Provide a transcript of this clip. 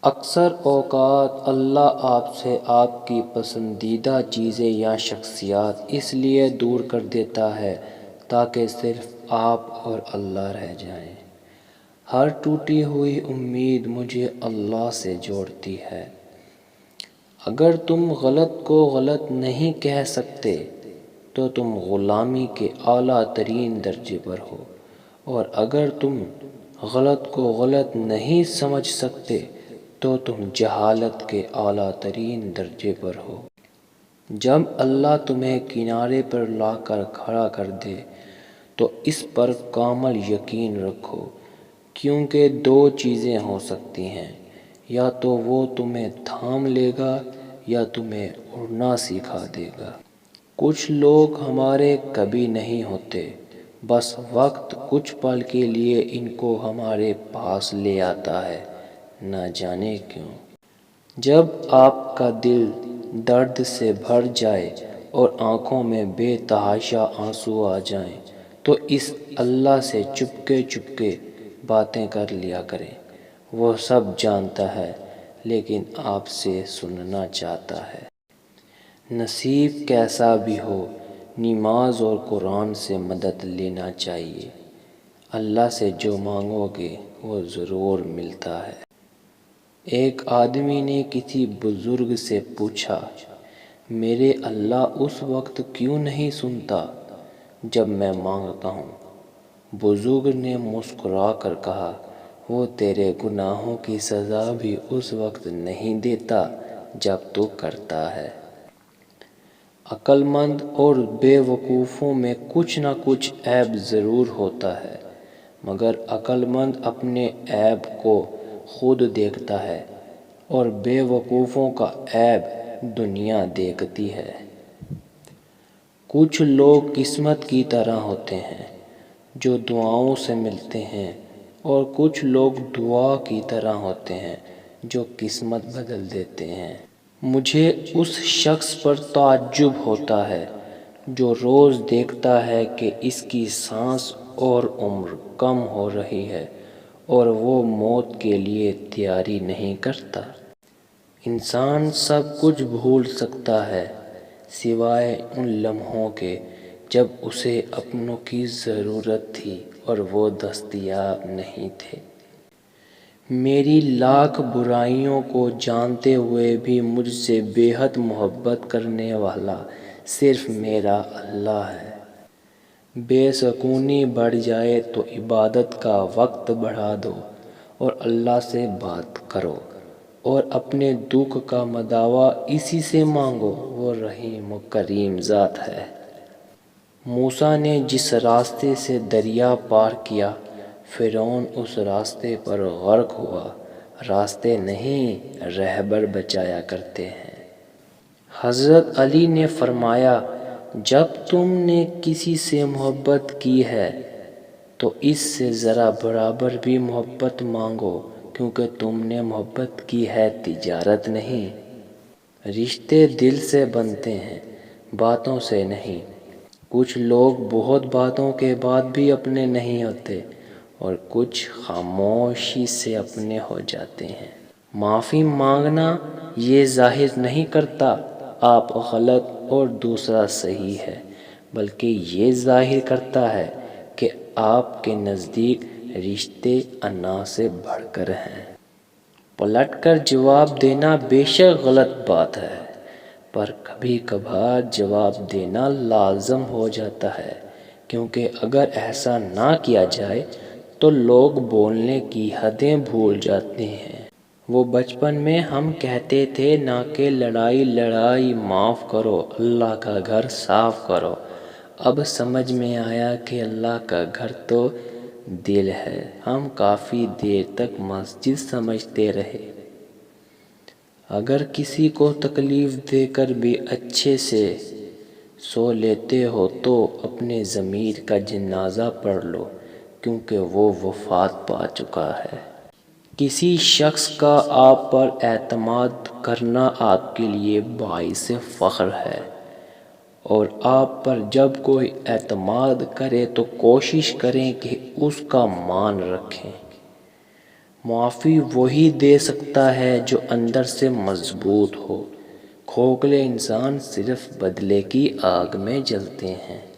اکثر اوقات اللہ آپ سے آپ کی پسندیدہ چیزیں یا شخصیات اس لیے دور کر دیتا ہے تاکہ صرف آپ اور اللہ رہ جائیں۔ ہر ٹوٹی ہوئی امید مجھے اللہ سے جوڑتی ہے۔ اگر تم غلط کو غلط نہیں کہہ سکتے تو تم غلامی کے اعلیٰ ترین درجے پر ہو، اور اگر تم غلط کو غلط نہیں سمجھ سکتے تو تم جہالت کے اعلیٰ ترین درجے پر ہو۔ جب اللہ تمہیں کنارے پر لا کر کھڑا کر دے تو اس پر کامل یقین رکھو، کیونکہ دو چیزیں ہو سکتی ہیں، یا تو وہ تمہیں تھام لے گا یا تمہیں اڑنا سکھا دے گا۔ کچھ لوگ ہمارے کبھی نہیں ہوتے، بس وقت کچھ پل کے لیے ان کو ہمارے پاس لے آتا ہے، نہ جانے کیوں۔ جب آپ کا دل درد سے بھر جائے اور آنکھوں میں بے تحاشا آنسو آ جائیں تو اس اللہ سے چپکے چپکے باتیں کر لیا کریں۔ وہ سب جانتا ہے لیکن آپ سے سننا چاہتا ہے۔ نصیب کیسا بھی ہو، نماز اور قرآن سے مدد لینا چاہیے۔ اللہ سے جو مانگو گے وہ ضرور ملتا ہے۔ ایک آدمی نے کسی بزرگ سے پوچھا، میرے اللہ اس وقت کیوں نہیں سنتا جب میں مانگتا ہوں؟ بزرگ نے مسکرا کر کہا، وہ تیرے گناہوں کی سزا بھی اس وقت نہیں دیتا جب تو کرتا ہے۔ عقل مند اور بے وقوفوں میں کچھ نہ کچھ عیب ضرور ہوتا ہے، مگر عقل مند اپنے عیب کو خود دیکھتا ہے اور بے وقوفوں کا عیب دنیا دیکھتی ہے۔ کچھ لوگ قسمت کی طرح ہوتے ہیں جو دعاؤں سے ملتے ہیں، اور کچھ لوگ دعا کی طرح ہوتے ہیں جو قسمت بدل دیتے ہیں۔ مجھے اس شخص پر تعجب ہوتا ہے جو روز دیکھتا ہے کہ اس کی سانس اور عمر کم ہو رہی ہے اور وہ موت کے لیے تیاری نہیں کرتا۔ انسان سب کچھ بھول سکتا ہے سوائے ان لمحوں کے جب اسے اپنوں کی ضرورت تھی اور وہ دستیاب نہیں تھے۔ میری لاکھ برائیوں کو جانتے ہوئے بھی مجھ سے بے حد محبت کرنے والا صرف میرا اللہ ہے۔ بے سکونی بڑھ جائے تو عبادت کا وقت بڑھا دو اور اللہ سے بات کرو، اور اپنے دکھ کا مداوع اسی سے مانگو، وہ رحیم و کریم ذات ہے۔ موسیٰ نے جس راستے سے دریا پار کیا، فرعون اس راستے پر غرق ہوا۔ راستے نہیں، رہبر بچایا کرتے ہیں۔ حضرت علی نے فرمایا، جب تم نے کسی سے محبت کی ہے تو اس سے ذرا برابر بھی محبت مانگو، کیونکہ تم نے محبت کی ہے، تجارت نہیں۔ رشتے دل سے بنتے ہیں، باتوں سے نہیں۔ کچھ لوگ بہت باتوں کے بعد بھی اپنے نہیں ہوتے اور کچھ خاموشی سے اپنے ہو جاتے ہیں۔ معافی مانگنا یہ ظاہر نہیں کرتا آپ غلط اور دوسرا صحیح ہے، بلکہ یہ ظاہر کرتا ہے کہ آپ کے نزدیک رشتے انا سے بڑھ کر ہیں۔ پلٹ کر جواب دینا بے شک غلط بات ہے، پر کبھی کبھار جواب دینا لازم ہو جاتا ہے، کیونکہ اگر ایسا نہ کیا جائے تو لوگ بولنے کی حدیں بھول جاتے ہیں۔ وہ بچپن میں ہم کہتے تھے نہ کہ لڑائی لڑائی، معاف کرو، اللہ کا گھر صاف کرو۔ اب سمجھ میں آیا کہ اللہ کا گھر تو دل ہے۔ ہم کافی دیر تک مسجد سمجھتے رہے۔ اگر کسی کو تکلیف دے کر بھی اچھے سے سو لیتے ہو تو اپنے ضمیر کا جنازہ پڑھ لو، کیونکہ وہ وفات پا چکا ہے۔ کسی شخص کا آپ پر اعتماد کرنا آپ کے لیے باعث فخر ہے، اور آپ پر جب کوئی اعتماد کرے تو کوشش کریں کہ اس کا مان رکھیں۔ معافی وہی دے سکتا ہے جو اندر سے مضبوط ہو۔ کھوکھلے انسان صرف بدلے کی آگ میں جلتے ہیں۔